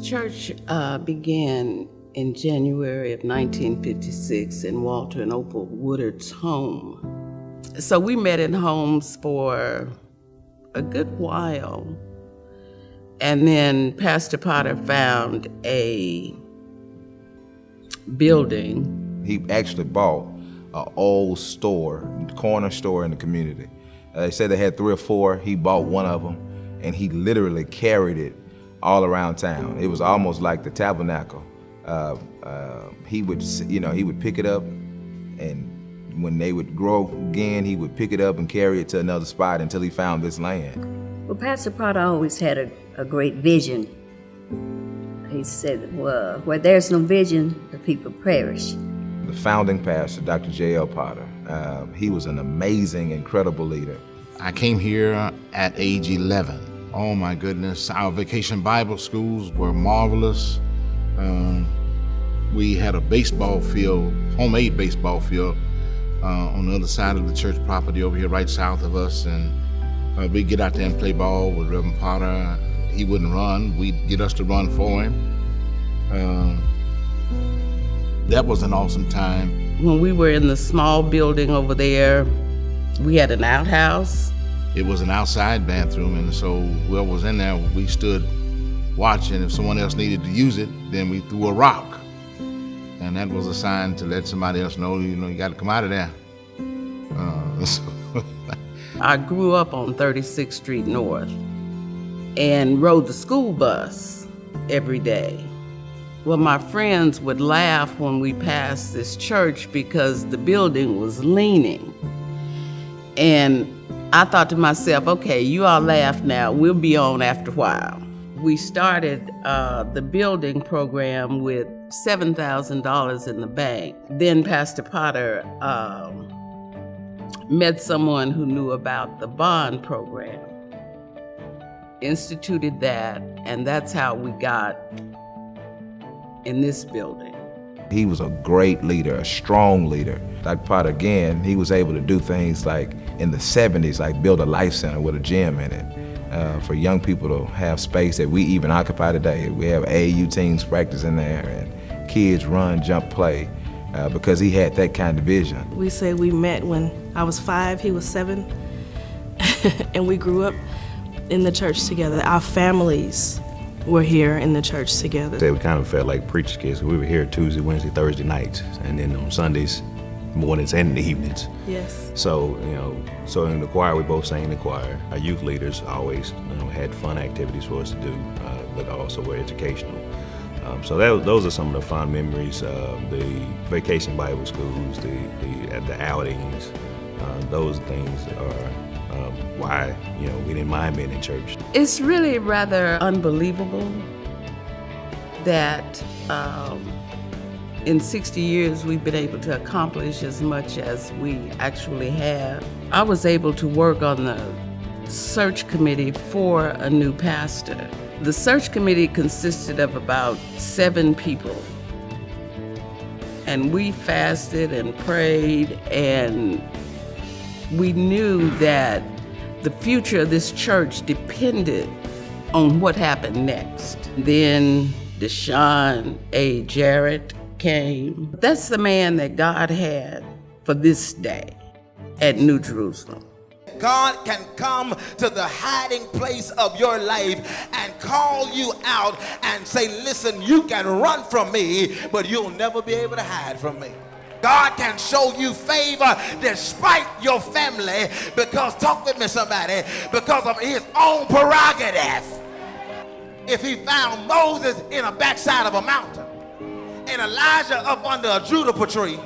church began in January of 1956 in Walter and Opal Woodard's home. So we met in homes for a good while. And then Pastor Potter found a building. He actually bought an old store, corner store in the community. They said they had 3 or 4. He bought one of them, and he literally carried it all around town. It was almost like the tabernacle. He would pick it up, and when they would grow again, he would pick it up and carry it to another spot until he found this land. Well, Pastor Potter always had a great vision. He said, well, where there's no vision, the people perish. The founding pastor, Dr. J.L. Potter, he was an amazing, incredible leader. I came here at age 11. Oh my goodness, our vacation Bible schools were marvelous. We had a baseball field, homemade baseball field, on the other side of the church property over here right south of us, and we'd get out there and play ball with Reverend Potter. He wouldn't run, we'd get us to run for him. That was an awesome time. When we were in the small building over there, we had an outhouse. It was an outside bathroom, and so whoever was in there, we stood watching. If someone else needed to use it, then we threw a rock. And that was a sign to let somebody else know, you got to come out of there. I grew up on 36th Street North and rode the school bus every day. Well, my friends would laugh when we passed this church because the building was leaning. And I thought to myself, okay, you all laugh now, we'll be on after a while. We started the building program with $7,000 in the bank. Then Pastor Potter met someone who knew about the bond program, instituted that, and that's how we got in this building. He was a great leader, a strong leader. Dr. Potter, again, he was able to do things like in the 70s, like build a life center with a gym in it for young people to have space that we even occupy today. We have AAU teams practicing there, and kids run, jump, play, because he had that kind of vision. We say we met when I was 5, he was 7, and we grew up in the church together. Our families were here in the church together. We kind of felt like preacher's kids. We were here Tuesday, Wednesday, Thursday nights, and then on Sundays, mornings and evenings. Yes. So, so in the choir, we both sang in the choir. Our youth leaders always had fun activities for us to do, but also were educational. So those are some of the fond memories. The vacation Bible schools, the outings, those things are why we didn't mind being in church. It's really rather unbelievable that in 60 years we've been able to accomplish as much as we actually have. I was able to work on the search committee for a new pastor. The search committee consisted of about 7 people, and we fasted and prayed, and we knew that the future of this church depended on what happened next. Then Sean Jarrett came. That's the man that God had for this day at New Jerusalem. God can come to the hiding place of your life and call you out and say, listen, you can run from me, but you'll never be able to hide from me. God can show you favor despite your family because, talk with me somebody, because of his own prerogative. If he found Moses in a backside of a mountain and Elijah up under a juniper tree,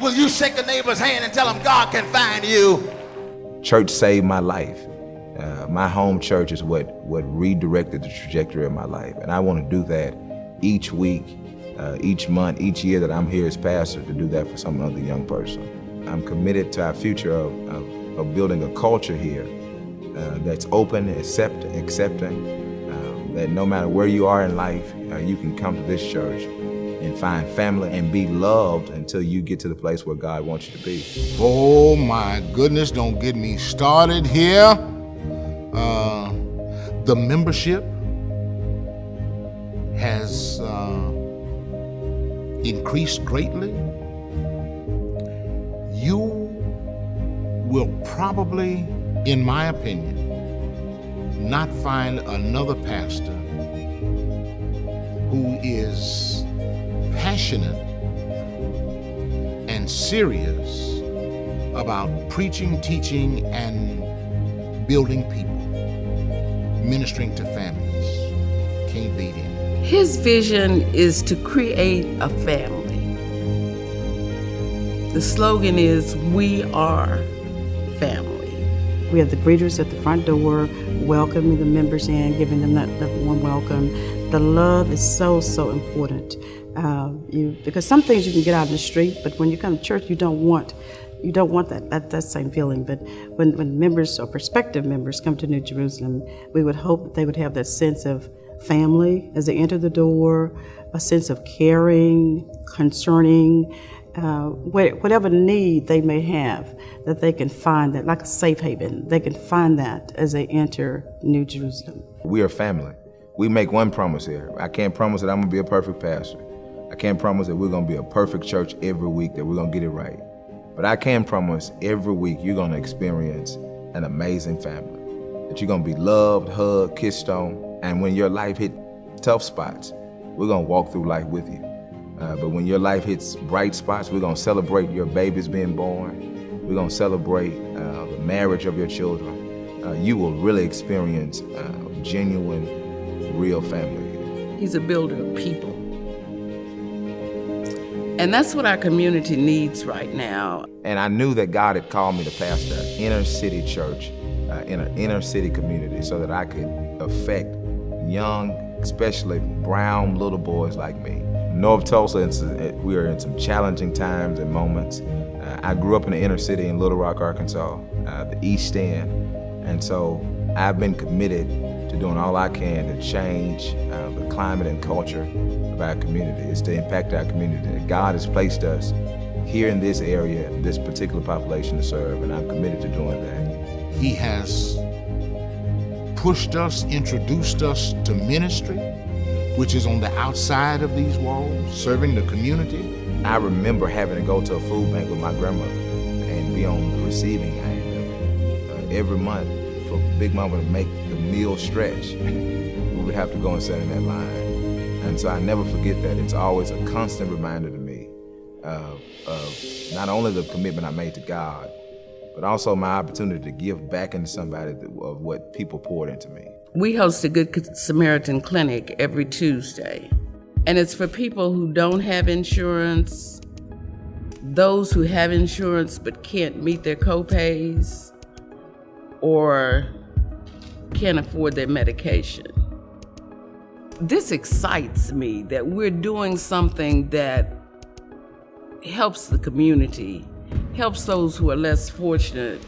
will you shake a neighbor's hand and tell him God can find you? Church saved my life. My home church is what redirected the trajectory of my life. And I want to do that each week, each month, each year that I'm here as pastor, to do that for some other young person. I'm committed to our future of building a culture here that's open, accepting, that no matter where you are in life, you can come to this church and find family and be loved until you get to the place where God wants you to be. Oh my goodness, don't get me started here. The membership has increased greatly, you will probably, in my opinion, not find another pastor who is passionate and serious about preaching, teaching, and building people, ministering to families. Can't beat him. His vision is to create a family. The slogan is, "We are family." We have the greeters at the front door, welcoming the members in, giving them that warm welcome. The love is so important. Because some things you can get out in the street, but when you come to church, you don't want that same feeling. But when members or prospective members come to New Jerusalem, we would hope that they would have that sense of family as they enter the door, a sense of caring, concerning, whatever need they may have, that they can find that, like a safe haven, they can find that as they enter New Jerusalem. We are family. We make one promise here. I can't promise that I'm gonna be a perfect pastor. I can't promise that we're gonna be a perfect church every week, that we're gonna get it right. But I can promise every week you're gonna experience an amazing family, that you're gonna be loved, hugged, kissed on, and when your life hit tough spots, we're gonna walk through life with you. But when your life hits bright spots, we're gonna celebrate your babies being born. We're gonna celebrate the marriage of your children. You will really experience genuine, real family. He's a builder of people. And that's what our community needs right now. And I knew that God had called me to pastor an inner city church, in an inner city community, so that I could affect young, especially brown little boys like me. North Tulsa, we are in some challenging times and moments. I grew up in the inner city in Little Rock, Arkansas, the East End. And so I've been committed to doing all I can to change the climate and culture of our community. It's to impact our community. God has placed us here in this area, this particular population to serve, and I'm committed to doing that. He has pushed us, introduced us to ministry, which is on the outside of these walls, serving the community. I remember having to go to a food bank with my grandmother and be on the receiving end every month for Big Mama to make the meal stretch. We would have to go and stand in that line. And so I never forget that. It's always a constant reminder to me of not only the commitment I made to God, but also my opportunity to give back into somebody of what people poured into me. We host a Good Samaritan clinic every Tuesday, and it's for people who don't have insurance, those who have insurance but can't meet their co-pays, or can't afford their medication. This excites me that we're doing something that helps the community, helps those who are less fortunate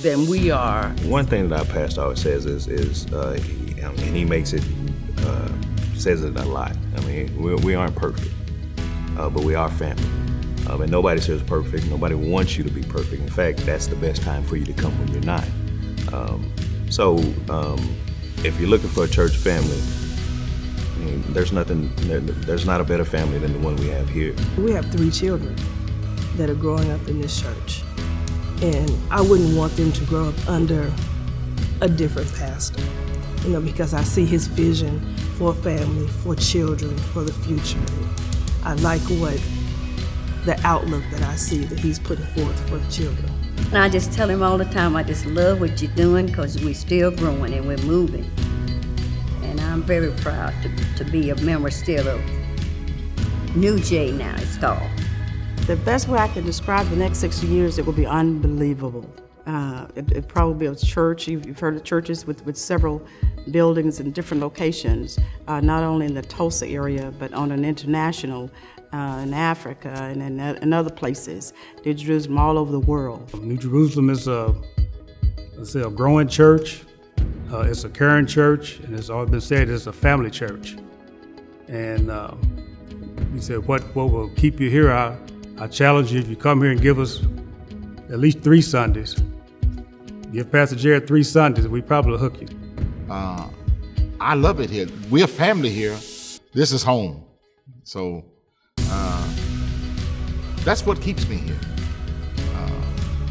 than we are. One thing that our pastor always says is and he makes it, says it a lot. I mean, we aren't perfect, but we are family. And nobody says perfect. Nobody wants you to be perfect. In fact, that's the best time for you to come when you're not. If you're looking for a church family, I mean, there's not a better family than the one we have here. We have 3 children that are growing up in this church, and I wouldn't want them to grow up under a different pastor, because I see his vision for family, for children, for the future. I like the outlook that I see that he's putting forth for the children. And I just tell him all the time, I just love what you're doing because we're still growing and we're moving. And I'm very proud to be a member still of New J now, it's called. The best way I can describe the next 6 years, it will be unbelievable. It probably be a church. You've heard of churches with several buildings in different locations, not only in the Tulsa area, but on an international, in Africa and in other places. New Jerusalem all over the world. New Jerusalem is a growing church. It's a caring church, and it's always been said it's a family church. And we said, what will keep you here? I challenge you, if you come here and give us at least 3 Sundays, give Pastor Jarrett 3 Sundays, we probably will hook you. I love it here. We're family here. This is home. So That's what keeps me here.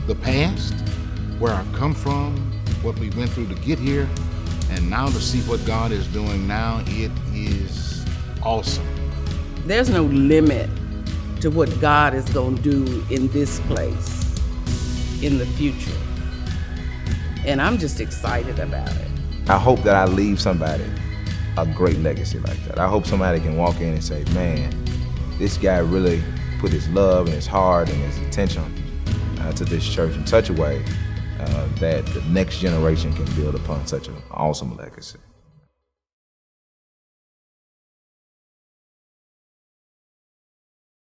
The past, where I've come from, what we went through to get here, and now to see what God is doing now, it is awesome. There's no limit to what God is going to do in this place in the future. And I'm just excited about it. I hope that I leave somebody a great legacy like that. I hope somebody can walk in and say, man, this guy really put his love and his heart and his attention to this church in such a way that the next generation can build upon such an awesome legacy.